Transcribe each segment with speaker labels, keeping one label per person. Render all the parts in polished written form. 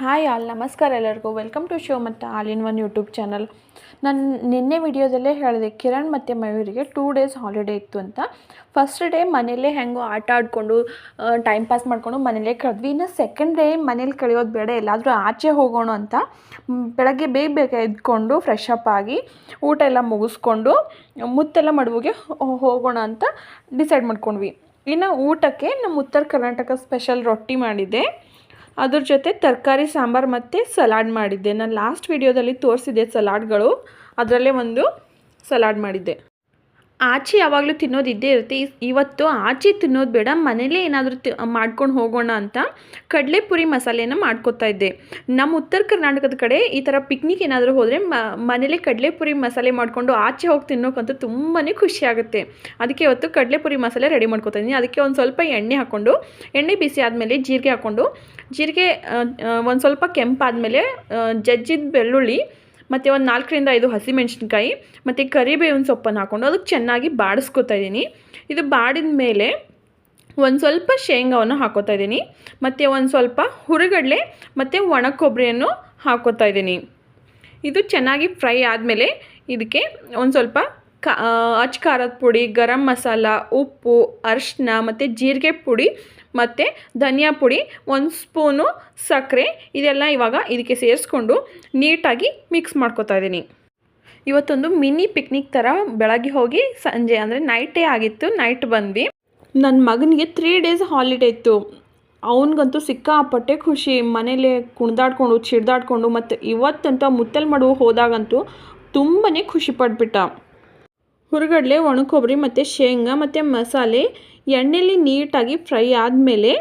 Speaker 1: Hi all ನಮಸ್ಕಾರ ಎಲ್ಲರಿಗೂ welcome to show ಮತ್ತು all in one YouTube channel. ನಾನು ನಿನ್ನೆ ವಿಡಿಯೋದಲ್ಲೇ ಹೇಳಿದೆ ಕಿರಣ್ ಮತ್ತು ಮಯೂರಿಗೆ 2 ಡೇಸ್ ಹಾಲಿಡೇ ಇತ್ತು ಅಂತ. ಫಸ್ಟ್ ಡೇ ಮನೇಲೇ ಹೆಂಗೋ ಆಟ ಆಡಿಕೊಂಡು ಟೈಮ್ ಪಾಸ್ ಮಾಡಿಕೊಂಡು ಮನೇಲೇ ಕಳೆದ್ವಿ. ಇನ್ನು ಸೆಕೆಂಡ್ ಡೇ ಮನೇಲಿ ಕಳೆಯೋದು ಬೇಡ, ಎಲ್ಲಾದರೂ ಆಚೆ ಹೋಗೋಣ ಅಂತ ಬೆಳಗ್ಗೆ ಬೇಗ ಎದ್ಕೊಂಡು ಫ್ರೆಶ್ ಅಪ್ ಆಗಿ ಊಟ ಎಲ್ಲ ಮುಗಿಸ್ಕೊಂಡು ಮುತ್ತೆಲ್ಲ ಮಡುವಿಗೆ ಹೋಗೋಣ ಅಂತ ಡಿಸೈಡ್ ಮಾಡ್ಕೊಂಡ್ವಿ. ಇನ್ನು ಊಟಕ್ಕೆ ನಮ್ಮ ಉತ್ತರ ಕರ್ನಾಟಕ ಸ್ಪೆಷಲ್ ರೊಟ್ಟಿ ಮಾಡಿದ್ದೆ, ಅದ್ರ ಜೊತೆ ತರಕಾರಿ ಸಾಂಬಾರು ಮತ್ತು ಸಲಾಡ್ ಮಾಡಿದ್ದೆ. ನಾನು ಲಾಸ್ಟ್ ವಿಡಿಯೋದಲ್ಲಿ ತೋರಿಸಿದ್ದೆ ಸಲಾಡ್ಗಳು, ಅದರಲ್ಲೇ ಒಂದು ಸಲಾಡ್ ಮಾಡಿದ್ದೆ. ಆಚೆ ಯಾವಾಗಲೂ ತಿನ್ನೋದು ಇದ್ದೇ ಇರುತ್ತೆ. ಇವತ್ತು ಆಚೆ ತಿನ್ನೋದು ಬೇಡ, ಮನೇಲೇ ಏನಾದರೂ ಮಾಡ್ಕೊಂಡು ಹೋಗೋಣ ಅಂತ ಕಡಲೆಪುರಿ ಮಸಾಲೆನ ಮಾಡ್ಕೊತಾ ಇದ್ದೆ. ನಮ್ಮ ಉತ್ತರ ಕರ್ನಾಟಕದ ಕಡೆ ಈ ಥರ ಪಿಕ್ನಿಕ್ ಏನಾದರೂ ಹೋದರೆ ಮನೇಲೇ ಕಡಲೆಪುರಿ ಮಸಾಲೆ ಮಾಡಿಕೊಂಡು ಆಚೆ ಹೋಗಿ ತಿನ್ನೋಕ್ಕಂತೂ ತುಂಬಾ ಖುಷಿ ಆಗುತ್ತೆ. ಅದಕ್ಕೆ ಇವತ್ತು ಕಡಲೆಪುರಿ ಮಸಾಲೆ ರೆಡಿ ಮಾಡ್ಕೊತಾ ಇದ್ದೀನಿ. ಅದಕ್ಕೆ ಒಂದು ಸ್ವಲ್ಪ ಎಣ್ಣೆ ಹಾಕ್ಕೊಂಡು, ಎಣ್ಣೆ ಬಿಸಿ ಆದಮೇಲೆ ಜೀರಿಗೆ ಹಾಕ್ಕೊಂಡು, ಜೀರಿಗೆ ಒಂದು ಸ್ವಲ್ಪ ಕೆಂಪಾದಮೇಲೆ ಜಜ್ಜಿದ ಬೆಳ್ಳುಳ್ಳಿ ಮತ್ತು ಒಂದು 4ರಿಂದ 5 ಹಸಿಮೆಣ್ಸಿನ್ಕಾಯಿ ಮತ್ತು ಕರಿಬೇವಿನ ಸೊಪ್ಪನ್ನು ಹಾಕ್ಕೊಂಡು ಅದಕ್ಕೆ ಚೆನ್ನಾಗಿ ಬಾಡಿಸ್ಕೊತಾ ಇದ್ದೀನಿ. ಇದು ಬಾಡಿದ ಮೇಲೆ ಒಂದು ಸ್ವಲ್ಪ ಶೇಂಗಾವನ್ನು ಹಾಕೋತಾ ಇದ್ದೀನಿ ಮತ್ತು ಒಂದು ಸ್ವಲ್ಪ ಹುರಿಗಡಲೆ ಮತ್ತು ಒಣ ಕೊಬ್ಬರಿಯನ್ನು ಹಾಕೋತಾ ಇದ್ದೀನಿ. ಇದು ಚೆನ್ನಾಗಿ ಫ್ರೈ ಆದಮೇಲೆ ಇದಕ್ಕೆ ಒಂದು ಸ್ವಲ್ಪ ಅಚ್ಚ ಖಾರದ ಪುಡಿ, ಗರಂ ಮಸಾಲ, ಉಪ್ಪು, ಅರಿಶಿನ ಮತ್ತು ಜೀರಿಗೆ ಪುಡಿ ಮತ್ತು ಧನಿಯಾ ಪುಡಿ, 1 ಸ್ಪೂನು ಸಕ್ಕರೆ, ಇದೆಲ್ಲ ಇವಾಗ ಇದಕ್ಕೆ ಸೇರಿಸ್ಕೊಂಡು ನೀಟಾಗಿ ಮಿಕ್ಸ್ ಮಾಡ್ಕೊತಾ ಇದ್ದೀನಿ. ಇವತ್ತೊಂದು ಮಿನಿ ಪಿಕ್ನಿಕ್ ಥರ ಬೆಳಗ್ಗೆ ಹೋಗಿ ಸಂಜೆ ಅಂದರೆ ನೈಟೇ ಆಗಿತ್ತು, ನೈಟ್ ಬಂದ್ವಿ. ನನ್ನ ಮಗನಿಗೆ 3 ಡೇಸ್ ಹಾಲಿಡೇ ಇತ್ತು. ಅವನಿಗಂತೂ ಸಿಕ್ಕಾಪಟ್ಟೆ ಖುಷಿ, ಮನೇಲಿ ಕುಣಿದಾಡ್ಕೊಂಡು ಚಿಡ್ದಾಡ್ಕೊಂಡು. ಮತ್ತು ಇವತ್ತಂತೂ ಮುತ್ತಲ್ ಮಡುವು ಹೋದಾಗಂತೂ ತುಂಬಾ ಖುಷಿ ಪಟ್ಬಿಟ್ಟ. ಹುರಿಗಡಲೆ, ಒಣ ಕೊಬ್ಬರಿ ಮತ್ತು ಶೇಂಗಾ ಮತ್ತು ಮಸಾಲೆ ಎಣ್ಣೆಯಲ್ಲಿ ನೀಟಾಗಿ ಫ್ರೈ ಆದಮೇಲೆ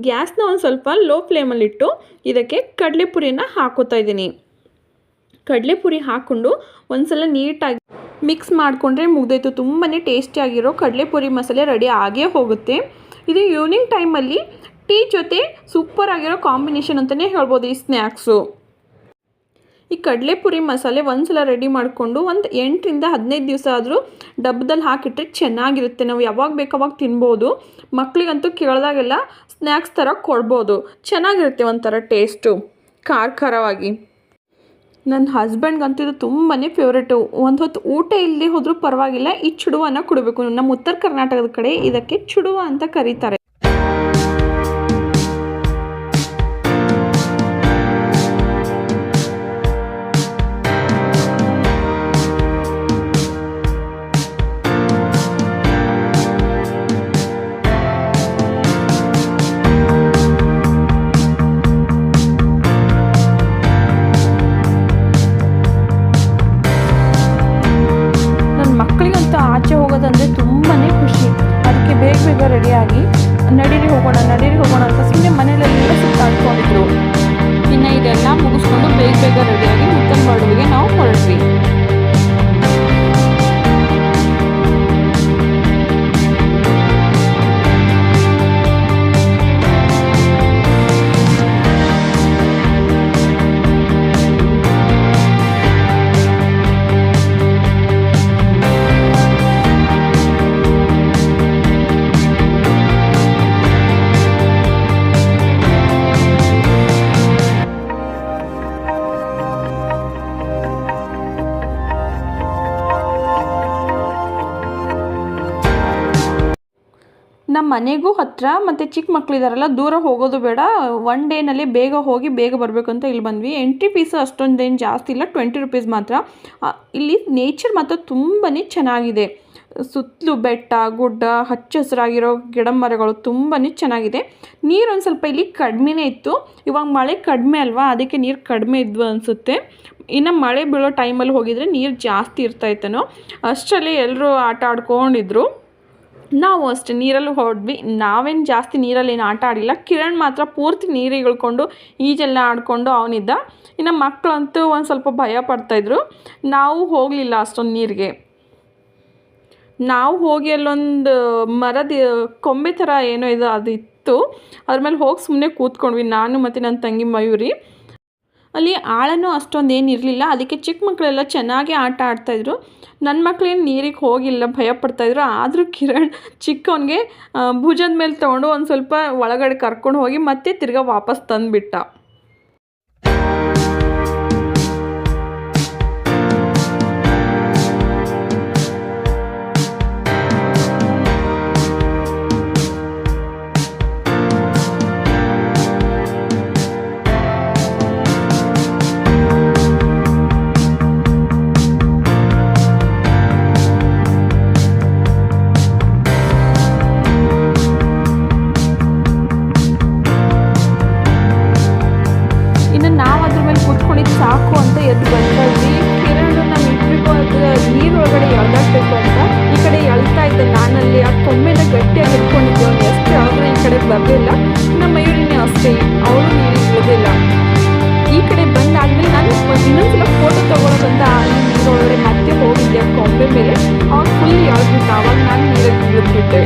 Speaker 1: ಗ್ಯಾಸ್ನ ಒಂದು ಸ್ವಲ್ಪ ಲೋ ಫ್ಲೇಮಲ್ಲಿಟ್ಟು ಇದಕ್ಕೆ ಕಡಲೆಪುರಿನ ಹಾಕೋತಾ ಇದ್ದೀನಿ. ಕಡಲೆಪುರಿ ಹಾಕ್ಕೊಂಡು ಒಂದು ಸಲ ನೀಟಾಗಿ ಮಿಕ್ಸ್ ಮಾಡಿಕೊಂಡ್ರೆ ಮುಗ್ದೋಯ್ತು. ತುಂಬಾ ಟೇಸ್ಟಿಯಾಗಿರೋ ಕಡಲೆಪುರಿ ಮಸಾಲೆ ರೆಡಿ ಆಗೇ ಹೋಗುತ್ತೆ. ಇದು ಈವ್ನಿಂಗ್ ಟೈಮಲ್ಲಿ ಟೀ ಜೊತೆ ಸೂಪರ್ ಆಗಿರೋ ಕಾಂಬಿನೇಷನ್ ಅಂತಲೇ ಹೇಳ್ಬೋದು ಈ ಸ್ನ್ಯಾಕ್ಸು. ಈ ಕಡಲೆಪುರಿ ಮಸಾಲೆ ಒಂದು ಸಲ ರೆಡಿ ಮಾಡಿಕೊಂಡು ಒಂದು 8ರಿಂದ 15 ದಿವಸ ಆದರೂ ಡಬ್ಬದಲ್ಲಿ ಹಾಕಿಟ್ರೆ ಚೆನ್ನಾಗಿರುತ್ತೆ. ನಾವು ಯಾವಾಗ ಬೇಕು ಅವಾಗ ತಿನ್ಬೋದು. ಮಕ್ಕಳಿಗಂತೂ ಕೇಳಿದಾಗೆಲ್ಲ ಸ್ನ್ಯಾಕ್ಸ್ ಥರ ಕೊಡ್ಬೋದು, ಚೆನ್ನಾಗಿರುತ್ತೆ ಒಂಥರ ಟೇಸ್ಟು, ಖಾರವಾಗಿ. ನನ್ನ ಹಸ್ಬೆಂಡ್ಗಂತೂ ಇದು ತುಂಬಾ ಫೇವ್ರೇಟು. ಒಂದು ಹೊತ್ತು ಊಟ ಇಲ್ಲದೆ ಹೋದರೂ ಪರವಾಗಿಲ್ಲ, ಈ ಚುಡುವನ್ನ ಕೊಡಬೇಕು. ನಮ್ಮ ಉತ್ತರ ಕರ್ನಾಟಕದ ಕಡೆ ಇದಕ್ಕೆ ಚುಡುವ ಅಂತ ಕರೀತಾರೆ. ಆಚೆ ಹೋಗೋದಂದರೆ ತುಂಬಾ ಖುಷಿ. ಅದಕ್ಕೆ ಬೇಗ ರೆಡಿಯಾಗಿ ನಡೀರಿ ಹೋಗೋಣ ಅಂತ ಸುಮ್ಮನೆ ಮನೆಯಲ್ಲೆಲ್ಲ ಸುತ್ತಾಡ್ಕೊಂಡಿದ್ರು. ಇನ್ನು ಇದೆಲ್ಲ ಮುಗಿಸ್ಕೊಂಡು ಬೇಗ ರೆಡಿಯಾಗಿ ಮುತ್ತಲ್ ಮಡುವಿಗೆ ನಾವು ಹೊರಟ್ವಿ. ನಮ್ಮ ಮನೆಗೂ ಹತ್ತಿರ ಮತ್ತು ಚಿಕ್ಕ ಮಕ್ಕಳಿದಾರಲ್ಲ, ದೂರ ಹೋಗೋದು ಬೇಡ, 1 ಡೇನಲ್ಲಿ ಬೇಗ ಹೋಗಿ ಬೇಗ ಬರಬೇಕು ಅಂತ ಇಲ್ಲಿ ಬಂದ್ವಿ. ಎಂಟ್ರಿ ಫೀಸು ಅಷ್ಟೊಂದೇನು ಜಾಸ್ತಿ ಇಲ್ಲ, 20 ರೂಪೀಸ್ ಮಾತ್ರ. ಇಲ್ಲಿ ನೇಚರ್ ಮಾತ್ರ ತುಂಬಾ ಚೆನ್ನಾಗಿದೆ. ಸುತ್ತಲೂ ಬೆಟ್ಟ ಗುಡ್ಡ, ಹಚ್ಚ ಹಸಿರಾಗಿರೋ ಗಿಡ ಮರಗಳು ತುಂಬಾ ಚೆನ್ನಾಗಿದೆ. ನೀರು ಒಂದು ಸ್ವಲ್ಪ ಇಲ್ಲಿ ಕಡಿಮೆನೇ ಇತ್ತು. ಇವಾಗ ಮಳೆ ಕಡಿಮೆ ಅಲ್ವಾ, ಅದಕ್ಕೆ ನೀರು ಕಡಿಮೆ ಇದ್ವು ಅನಿಸುತ್ತೆ. ಇನ್ನು ಮಳೆ ಬೀಳೋ ಟೈಮಲ್ಲಿ ಹೋಗಿದರೆ ನೀರು ಜಾಸ್ತಿ ಇರ್ತಾಯಿತ್ತೇನೋ. ಅಷ್ಟರಲ್ಲಿ ಎಲ್ಲರೂ ಆಟ ಆಡ್ಕೊಂಡಿದ್ರು. ನಾವು ಅಷ್ಟೇ ನೀರಲ್ಲಿ ಹೊರಡ್ವಿ. ನಾವೇನು ಜಾಸ್ತಿ ನೀರಲ್ಲಿ ಏನು ಆಟ ಆಡಿಲ್ಲ. ಕಿರಣ್ ಮಾತ್ರ ಪೂರ್ತಿ ನೀರಿಗೆ ಇಳ್ಕೊಂಡು ಈಜೆಲ್ಲ ಆಡಿಕೊಂಡು ಅವನಿದ್ದ. ಇನ್ನು ಮಕ್ಕಳಂತೂ ಒಂದು ಸ್ವಲ್ಪ ಭಯ ಪಡ್ತಾಯಿದ್ರು. ನಾವು ಹೋಗಲಿಲ್ಲ ಅಷ್ಟೊಂದು ನೀರಿಗೆ. ನಾವು ಹೋಗಿ ಅಲ್ಲೊಂದು ಮರದ ಕೊಂಬೆ ಥರ ಏನೋ ಇದು ಅದು ಇತ್ತು, ಅದ್ರ ಮೇಲೆ ಹೋಗಿ ಸುಮ್ಮನೆ ಕೂತ್ಕೊಂಡ್ವಿ ನಾನು ಮತ್ತು ನನ್ನ ತಂಗಿ ಮಯೂರಿ. ಅಲ್ಲಿ ಆಳನೂ ಅಷ್ಟೊಂದು ಏನು ಇರಲಿಲ್ಲ, ಅದಕ್ಕೆ ಚಿಕ್ಕ ಮಕ್ಕಳೆಲ್ಲ ಚೆನ್ನಾಗಿ ಆಟ ಆಡ್ತಾಯಿದ್ರು. ನನ್ನ ಮಕ್ಕಳೇನು ನೀರಿಗೆ ಹೋಗಿಲ್ಲ, ಭಯ ಪಡ್ತಾಯಿದ್ರು. ಆದರೂ ಕಿರಣ್ ಚಿಕ್ಕವನಿಗೆ ಭುಜದ ಮೇಲೆ ತೊಗೊಂಡು ಒಂದು ಸ್ವಲ್ಪ ಒಳಗಡೆ ಕರ್ಕೊಂಡು ಹೋಗಿ ಮತ್ತೆ ತಿರ್ಗಾ ವಾಪಸ್ ತಂದುಬಿಟ್ಟ. ಇನ್ನು ನಾವು ಅದ್ರ ಮೇಲೆ ಕೂತ್ಕೊಂಡಿದ್ದು ಸಾಕು ಅಂತ ಎದ್ದು ಬರ್ತಾ ಇದ್ವಿ. ಕಿರಣ್ ನಮ್ಮ ಇಬ್ಬರಿಗೂ ಅದು ನೀರೊಳಗಡೆ ಎಳ್ದಾಡ್ಬೇಕು ಅಂತ ಈ ಕಡೆ ಎಳ್ತಾ ಇದ್ದೆ. ನಾನಲ್ಲಿ ಆ ಕೊಂಬೆನ ಗಟ್ಟಿಯಾಗಿ ಇಟ್ಕೊಂಡಿದ್ದೆ. ಅವ್ನು ಎಷ್ಟು ಎಳೆದ್ರೆ ಈ ಕಡೆ ಬರಲಿಲ್ಲ. ನಮ್ಮ ಮಯೂರಿನೇ ಅಷ್ಟೇ, ಅವಳು ನೀರಿಗೆ ಇಳಿದಿಲ್ಲ. ಈ ಕಡೆ ಬಂದಾದ್ಮೇಲೆ ನಾನು ಇನ್ನೊಂದ್ಸಲ ಫೋಟೋ ತೊಗೊಳೋದಂತ ಅಲ್ಲಿ ನೀರೊಳಗಡೆ ಮತ್ತೆ ಹೋಗಿದ್ದೆ ಕೊಂಬೆ ಮೇಲೆ. ಅವಾಗ ಫುಲ್ ಎಳ್ಬಿಟ್ಟು ಅವಾಗ ನಾನು ನೀರಿಗೆ ಇಳಿದ್ಬಿಟ್ಟೆ.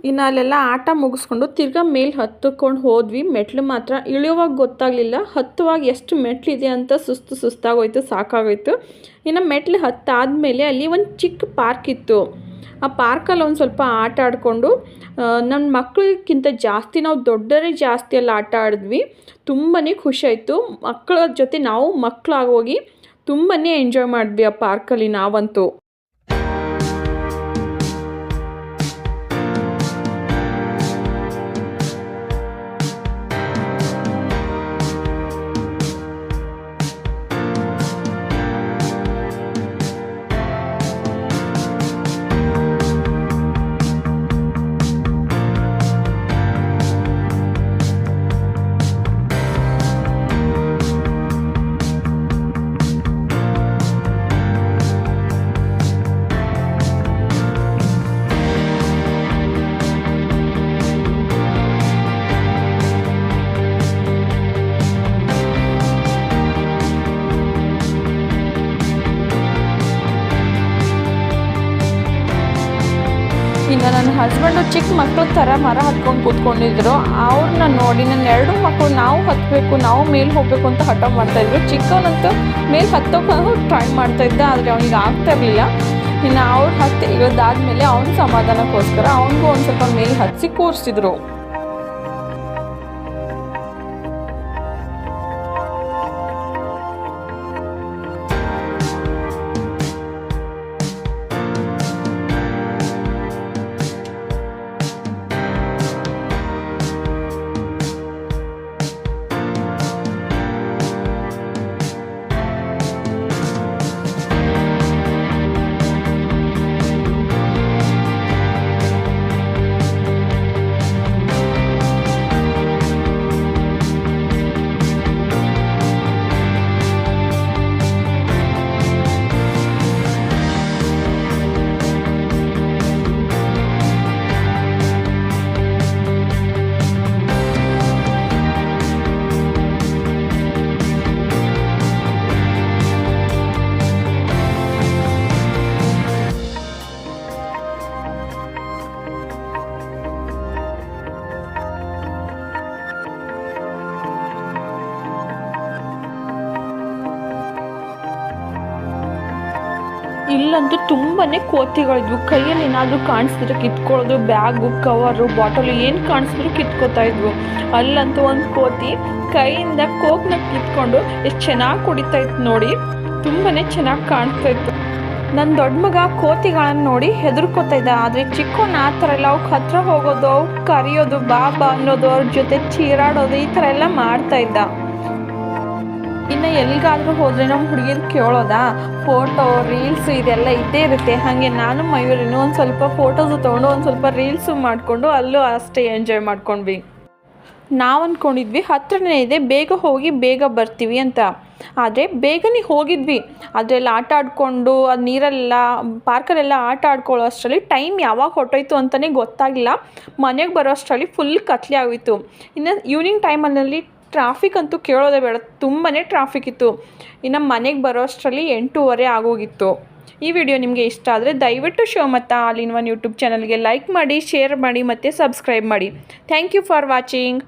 Speaker 1: ಇನ್ನು ಅಲ್ಲೆಲ್ಲ ಆಟ ಮುಗಿಸ್ಕೊಂಡು ತಿರ್ಗಾ ಮೇಲೆ ಹತ್ತುಕೊಂಡು ಹೋದ್ವಿ. ಮೆಟ್ಲು ಮಾತ್ರ ಇಳಿಯುವಾಗ ಗೊತ್ತಾಗಲಿಲ್ಲ, ಹತ್ತುವಾಗ ಎಷ್ಟು ಮೆಟ್ಲಿದೆ ಅಂತ ಸುಸ್ತಾಗೋಯ್ತು, ಸಾಕಾಗೋಯ್ತು. ಇನ್ನು ಮೆಟ್ಲು ಹತ್ತಾದಮೇಲೆ ಅಲ್ಲಿ ಒಂದು ಚಿಕ್ಕ ಪಾರ್ಕ್ ಇತ್ತು. ಆ ಪಾರ್ಕಲ್ಲಿ ಒಂದು ಸ್ವಲ್ಪ ಆಟ ಆಡಿಕೊಂಡು ನನ್ನ ಮಕ್ಕಳಿಗಿಂತ ಜಾಸ್ತಿ ನಾವು ದೊಡ್ಡರೇ ಜಾಸ್ತಿ ಎಲ್ಲ ಆಟ ಆಡಿದ್ವಿ. ತುಂಬಾ ಖುಷಿ ಆಯಿತು. ಮಕ್ಕಳ ಜೊತೆ ನಾವು ಮಕ್ಕಳಾಗೋಗಿ ತುಂಬಾ ಎಂಜಾಯ್ ಮಾಡಿದ್ವಿ ಆ ಪಾರ್ಕಲ್ಲಿ ನಾವಂತೂ. ಇನ್ನು ನನ್ನ ಹಸ್ಬೆಂಡು ಚಿಕ್ಕ ಮಕ್ಕಳ ಥರ ಮರ ಹತ್ಕೊಂಡು ಕೂತ್ಕೊಂಡಿದ್ರು. ಅವ್ರನ್ನ ನೋಡಿ ನನ್ನ 2 ಮಕ್ಕಳು ನಾವು ಹತ್ತಬೇಕು, ನಾವು ಮೇಲೆ ಹೋಗಬೇಕು ಅಂತ ಹಠ ಮಾಡ್ತಾಯಿದ್ರು. ಚಿಕ್ಕವನಂತೂ ಮೇಲೆ ಹತ್ತೋಕೆ ಟ್ರೈ ಮಾಡ್ತಾಯಿದ್ದ, ಆದರೆ ಅವನಿಗೆ ಆಗ್ತಾ ಇರಲಿಲ್ಲ. ಇನ್ನು ಅವ್ರು ಹತ್ತಿ ಇಳಿದಾದ್ಮೇಲೆ ಅವನ ಸಮಾಧಾನಕ್ಕೋಸ್ಕರ ಅವನಿಗೂ ಒಂದು ಸ್ವಲ್ಪ ಮೇಲೆ ಹತ್ತಿಸಿ ಕೂರಿಸಿದ್ರು. ಅಲ್ಲಂತೂ ತುಂಬಾ ಕೋತಿಗಳಿದ್ವು. ಕೈಯಲ್ಲಿ ಏನಾದರೂ ಕಾಣಿಸಿದ್ರೆ ಕಿತ್ಕೊಳ್ಳೋದು, ಬ್ಯಾಗು, ಕವರು, ಬಾಟಲು ಏನು ಕಾಣಿಸಿದ್ರು ಕಿತ್ಕೋತಾ ಇದ್ವು. ಅಲ್ಲಂತೂ ಒಂದು ಕೋತಿ ಕೈಯಿಂದ ಕೋಕ್ನ ಕಿತ್ಕೊಂಡು ಎಷ್ಟು ಚೆನ್ನಾಗಿ ಕುಡಿತಾ ಇತ್ತು ನೋಡಿ, ತುಂಬಾ ಚೆನ್ನಾಗಿ ಕಾಣಿಸ್ತಾ ಇತ್ತು. ನನ್ನ ದೊಡ್ಡ ಮಗ ಕೋತಿಗಳನ್ನು ನೋಡಿ ಹೆದರ್ಕೋತಾ ಇದ್ದ. ಆದರೆ ಚಿಕ್ಕವನ್ನ ಆ ಥರ ಎಲ್ಲ ಅವಕ್ಕೆ ಹತ್ರ ಹೋಗೋದು, ಅವ್ಕೆ ಕರೆಯೋದು, ಬಾಬಾ ಅನ್ನೋದು, ಅವ್ರ ಜೊತೆ ಚೀರಾಡೋದು, ಈ ಥರ ಎಲ್ಲ ಮಾಡ್ತಾ ಇದ್ದ. ಇನ್ನು ಎಲ್ಲಿಗಾದರೂ ಹೋದರೆ ನಮ್ಮ ಹುಡುಗಿರು ಕೇಳೋದಾ, ಫೋಟೋ, ರೀಲ್ಸು ಇದೆಲ್ಲ ಇದ್ದೇ ಇರುತ್ತೆ. ಹಾಗೆ ನಾನು ಮಯೂರಿನೂ ಒಂದು ಸ್ವಲ್ಪ ಫೋಟೋಸು ತೊಗೊಂಡು ಒಂದು ಸ್ವಲ್ಪ ರೀಲ್ಸು ಮಾಡಿಕೊಂಡು ಅಲ್ಲೂ ಅಷ್ಟೇ ಎಂಜಾಯ್ ಮಾಡ್ಕೊಂಡ್ವಿ. ನಾವು ಅಂದ್ಕೊಂಡಿದ್ವಿ ಹತ್ರನೇ ಇದೆ, ಬೇಗ ಹೋಗಿ ಬೇಗ ಬರ್ತೀವಿ ಅಂತ. ಆದರೆ ಬೇಗನೆ ಹೋಗಿದ್ವಿ. ಅದರೆಲ್ಲ ಆಟ ಆಡಿಕೊಂಡು ಅದು ನೀರೆಲ್ಲ ಪಾರ್ಕಲ್ಲೆಲ್ಲ ಆಟ ಆಡ್ಕೊಳ್ಳೋ ಅಷ್ಟರಲ್ಲಿ ಟೈಮ್ ಯಾವಾಗ ಹೊಟ್ಟೋಯ್ತು ಅಂತಲೇ ಗೊತ್ತಾಗಿಲ್ಲ. ಮನೆಗೆ ಬರೋ ಅಷ್ಟರಲ್ಲಿ ಫುಲ್ ಕತ್ಲೆ ಆಗೋಯಿತು. ಇನ್ನು ಈವ್ನಿಂಗ್ ಟೈಮಲ್ಲಿ ಟ್ರಾಫಿಕ್ ಅಂತೂ ಕೇಳೋದೇ ಬೇಡ, ತುಂಬಾ ಟ್ರಾಫಿಕ್ ಇತ್ತು. ಇನ್ನು ಮನೆಗೆ ಬರೋ ಅಷ್ಟರಲ್ಲಿ 8:30 ಆಗೋಗಿತ್ತು. ಈ ವಿಡಿಯೋ ನಿಮಗೆ ಇಷ್ಟ ಆದರೆ ದಯವಿಟ್ಟು Shivamogga all in one YouTube ಚಾನಲ್ಗೆ ಲೈಕ್ ಮಾಡಿ, ಶೇರ್ ಮಾಡಿ ಮತ್ತು ಸಬ್ಸ್ಕ್ರೈಬ್ ಮಾಡಿ. Thank you for watching.